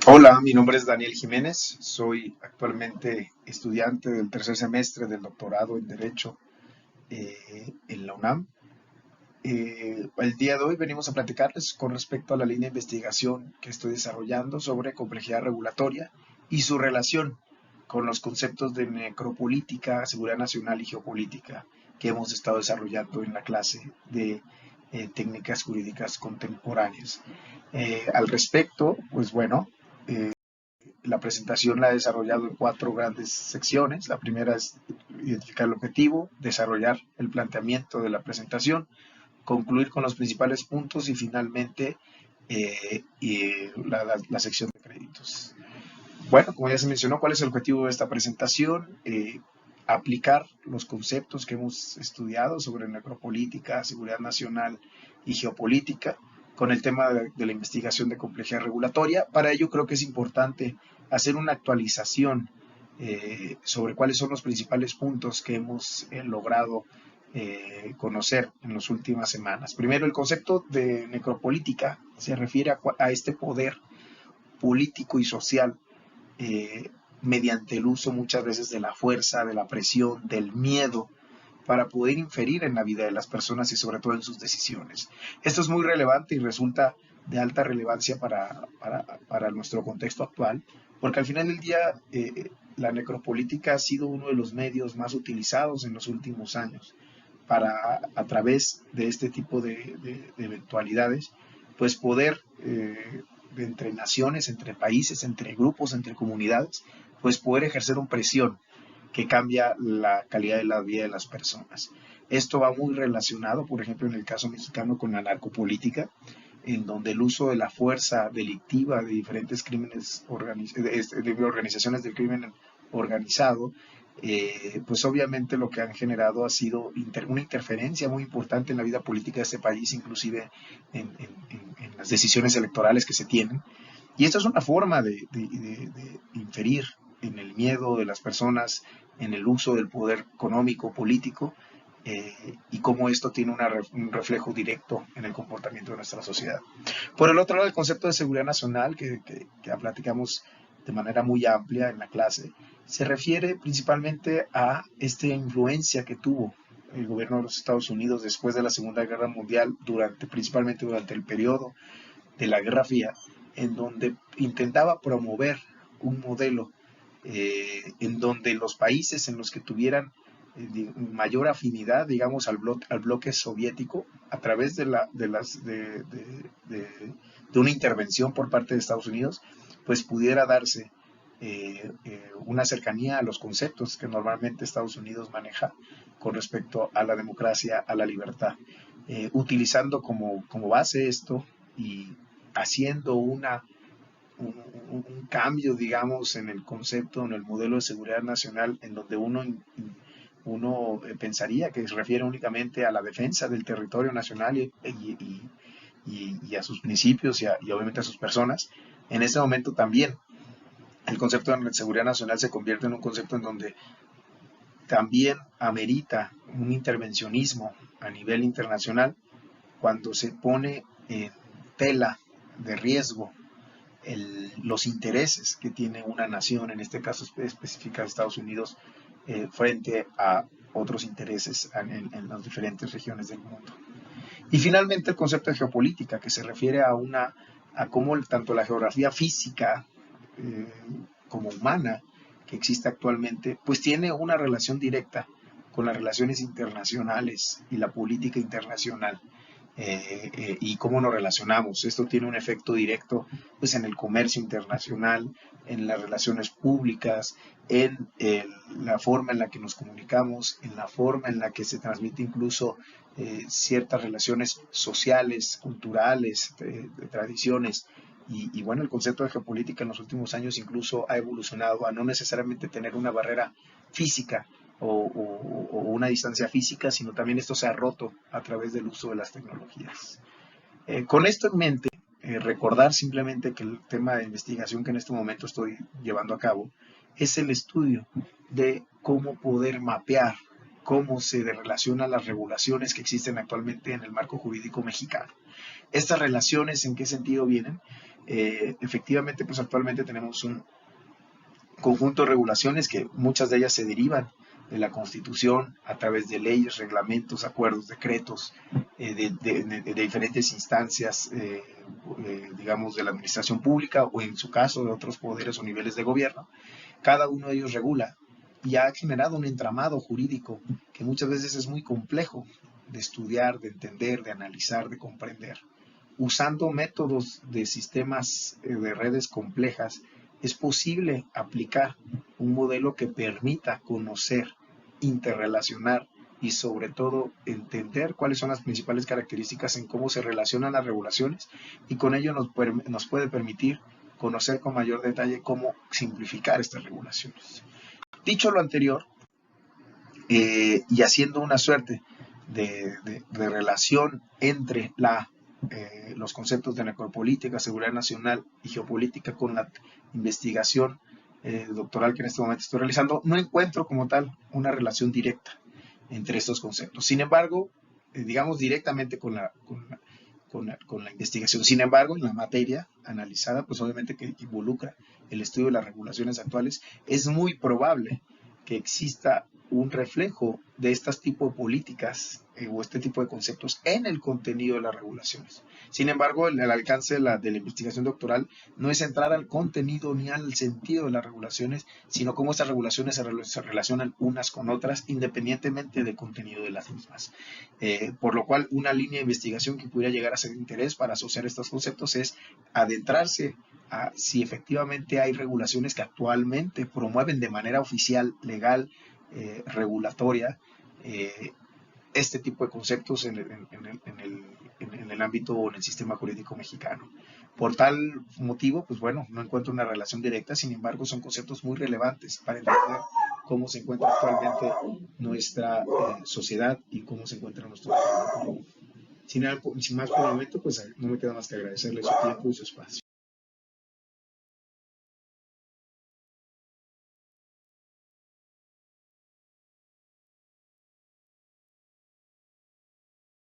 Hola, mi nombre es Daniel Jiménez, soy actualmente estudiante del tercer semestre del doctorado en Derecho en la UNAM. El día de hoy venimos a platicarles con respecto a la línea de investigación que estoy desarrollando sobre complejidad regulatoria y su relación con los conceptos de necropolítica, seguridad nacional y geopolítica que hemos estado desarrollando en la clase de técnicas jurídicas contemporáneas. Al respecto, pues bueno, eh, la presentación la he desarrollado en cuatro grandes secciones. La primera es identificar el objetivo, desarrollar el planteamiento de la presentación, concluir con los principales puntos y finalmente la sección de créditos. Bueno, como ya se mencionó, ¿cuál es el objetivo de esta presentación? Aplicar los conceptos que hemos estudiado sobre necropolítica, seguridad nacional y geopolítica con el tema de la investigación de complejidad regulatoria. Para ello creo que es importante hacer una actualización sobre cuáles son los principales puntos que hemos logrado conocer en las últimas semanas. Primero, el concepto de necropolítica se refiere a este poder político y social mediante el uso muchas veces de la fuerza, de la presión, del miedo, para poder inferir en la vida de las personas y sobre todo en sus decisiones. Esto es muy relevante y resulta de alta relevancia para nuestro contexto actual, porque al final del día la necropolítica ha sido uno de los medios más utilizados en los últimos años para, a través de este tipo de eventualidades, pues poder entre naciones, entre países, entre grupos, entre comunidades, pues poder ejercer una presión que cambia la calidad de la vida de las personas. Esto va muy relacionado, por ejemplo, en el caso mexicano con la narcopolítica, en donde el uso de la fuerza delictiva de diferentes crímenes, de organizaciones del crimen organizado, pues obviamente lo que han generado ha sido una interferencia muy importante en la vida política de este país, inclusive en las decisiones electorales que se tienen. Y esto es una forma de inferir en el miedo de las personas, en el uso del poder económico, político, y cómo esto tiene un reflejo directo en el comportamiento de nuestra sociedad. Por el otro lado, el concepto de seguridad nacional, que platicamos de manera muy amplia en la clase, se refiere principalmente a esta influencia que tuvo el gobierno de los Estados Unidos después de la Segunda Guerra Mundial, principalmente durante el periodo de la Guerra Fría, en donde intentaba promover un modelo en donde los países en los que tuvieran mayor afinidad, digamos, al bloque soviético, a través de una intervención por parte de Estados Unidos, pues pudiera darse una cercanía a los conceptos que normalmente Estados Unidos maneja con respecto a la democracia, a la libertad, utilizando como base esto y haciendo un cambio, digamos, en el concepto, en el modelo de seguridad nacional, en donde uno pensaría que se refiere únicamente a la defensa del territorio nacional y a sus principios y obviamente a sus personas. En ese momento también el concepto de seguridad nacional se convierte en un concepto en donde también amerita un intervencionismo a nivel internacional cuando se pone en tela de riesgo los intereses que tiene una nación, en este caso específica de Estados Unidos, frente a otros intereses en las diferentes regiones del mundo. Y finalmente el concepto de geopolítica, que se refiere a cómo tanto la geografía física eh, como humana que existe actualmente, pues tiene una relación directa con las relaciones internacionales y la política internacional. Y cómo nos relacionamos. Esto tiene un efecto directo pues, en el comercio internacional, en las relaciones públicas, en la forma en la que nos comunicamos, en la forma en la que se transmite incluso ciertas relaciones sociales, culturales, de tradiciones. Bueno, el concepto de geopolítica en los últimos años incluso ha evolucionado a no necesariamente tener una barrera física o una distancia física, sino también esto se ha roto a través del uso de las tecnologías. Con esto en mente, recordar simplemente que el tema de investigación que en este momento estoy llevando a cabo es el estudio de cómo poder mapear cómo se relacionan las regulaciones que existen actualmente en el marco jurídico mexicano. ¿Estas relaciones en qué sentido vienen? Efectivamente, pues actualmente tenemos un conjunto de regulaciones que muchas de ellas se derivan de la Constitución a través de leyes, reglamentos, acuerdos, decretos de diferentes instancias, digamos, de la administración pública o en su caso de otros poderes o niveles de gobierno. Cada uno de ellos regula y ha generado un entramado jurídico que muchas veces es muy complejo de estudiar, de entender, de analizar, de comprender. Usando métodos de sistemas de redes complejas, es posible aplicar un modelo que permita conocer, interrelacionar y sobre todo entender cuáles son las principales características en cómo se relacionan las regulaciones y con ello nos puede permitir conocer con mayor detalle cómo simplificar estas regulaciones. Dicho lo anterior, y haciendo una suerte de relación entre los conceptos de necropolítica, seguridad nacional y geopolítica con la investigación doctoral que en este momento estoy realizando, no encuentro como tal una relación directa entre estos conceptos. Sin embargo, digamos directamente con la investigación. Sin embargo, en la materia analizada, pues obviamente que involucra el estudio de las regulaciones actuales, es muy probable que exista un reflejo de estos tipos de políticas o este tipo de conceptos en el contenido de las regulaciones. Sin embargo, el alcance de la investigación doctoral no es entrar al contenido ni al sentido de las regulaciones, sino cómo estas regulaciones se relacionan unas con otras independientemente del contenido de las mismas. Por lo cual, una línea de investigación que pudiera llegar a ser de interés para asociar estos conceptos es adentrarse a si efectivamente hay regulaciones que actualmente promueven de manera oficial, legal, regulatoria, este tipo de conceptos en el ámbito o en el sistema jurídico mexicano. Por tal motivo, pues bueno, no encuentro una relación directa, sin embargo, son conceptos muy relevantes para entender cómo se encuentra actualmente nuestra sociedad y cómo se encuentra nuestro país. Sin más por el momento, pues no me queda más que agradecerle su tiempo y su espacio.